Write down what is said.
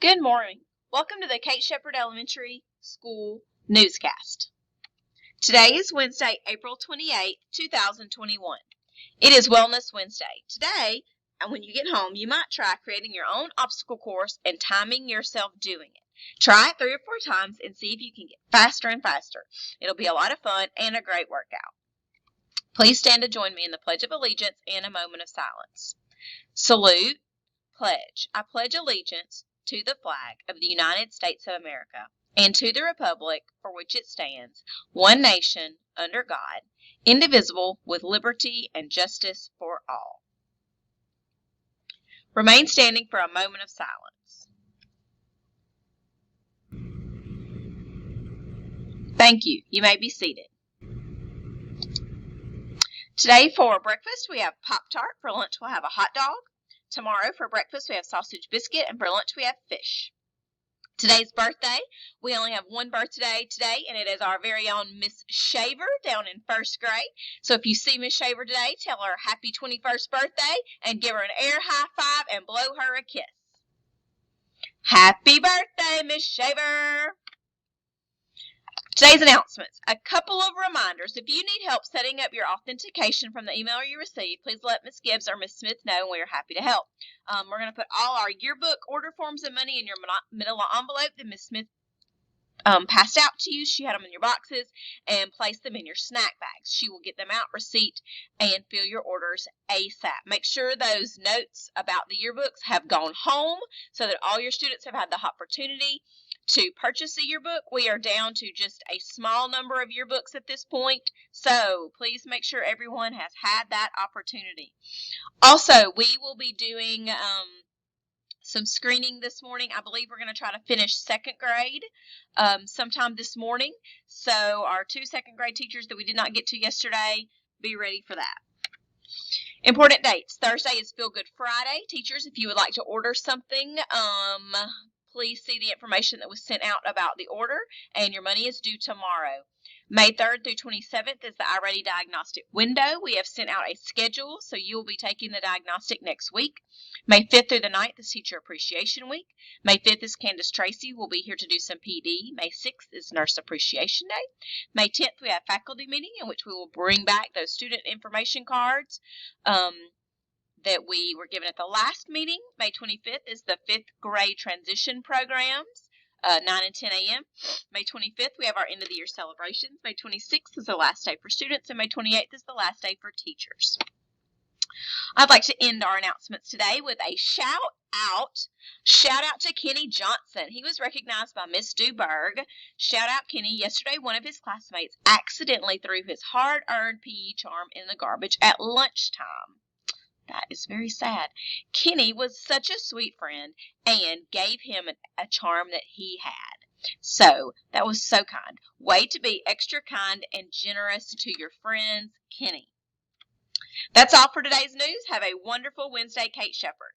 Good morning. Welcome to the Kate Shepherd Elementary School newscast. Today is Wednesday, April 28, 2021. It is Wellness Wednesday. Today, and when you get home, you might try creating your own obstacle course and timing yourself doing it. Try it 3 or 4 times and see if you can get faster and faster. It'll be a lot of fun and a great workout. Please stand to join me in the Pledge of Allegiance and a moment of silence. Salute, pledge. I pledge allegiance to the flag of the United States of America and to the republic for which it stands, one nation, under God, indivisible, with liberty and justice for all. Remain standing for a moment of silence. Thank you. You may be seated. Today for breakfast we have Pop-Tart. For lunch we'll have a hot dog. Tomorrow for breakfast we have sausage biscuit, and for lunch we have fish. Today's birthday, we only have one birthday today, and it is our very own Miss Shaver down in 1st grade. So if you see Miss Shaver today, tell her happy 21st birthday and give her an air high five and blow her a kiss. Happy birthday, Miss Shaver! Today's announcements. A couple of reminders. If you need help setting up your authentication from the email you received, please let Ms. Gibbs or Ms. Smith know, and we are happy to help. We're going to put all our yearbook order forms and money in your manila envelope that Ms. Smith passed out to you. She had them in your boxes, and place them in your snack bags. She will get them out, receipt, and fill your orders ASAP. Make sure those notes about the yearbooks have gone home so that all your students have had the opportunity to purchase a yearbook. We are down to just a small number of yearbooks at this point, so please make sure everyone has had that opportunity. Also, we will be doing some screening this morning. I believe we're going to try to finish 2nd grade sometime this morning. So our 2 2nd grade teachers that we did not get to yesterday, be ready for that. Important dates. Thursday is Feel Good Friday. Teachers, if you would like to order something, please see the information that was sent out about the order, and your money is due tomorrow. May 3rd through 27th is the iReady diagnostic window. We have sent out a schedule, so you will be taking the diagnostic next week. May 5th through the 9th is Teacher Appreciation Week. May 5th is Candace Tracy. We'll be here to do some PD. May 6th is Nurse Appreciation Day. May 10th we have faculty meeting, in which we will bring back those student information cards that we were given at the last meeting. May 25th is the 5th grade transition programs, 9 and 10 a.m. May 25th, we have our end of the year celebrations. May 26th is the last day for students, and May 28th is the last day for teachers. I'd like to end our announcements today with a shout out to Kenny Johnson. He was recognized by Miss Duberg. Shout out Kenny. Yesterday, one of his classmates accidentally threw his hard-earned PE charm in the garbage at lunchtime. That is very sad. Kenny was such a sweet friend and gave him a charm that he had. So, that was so kind. Way to be extra kind and generous to your friends, Kenny. That's all for today's news. Have a wonderful Wednesday, Kate Shepherd.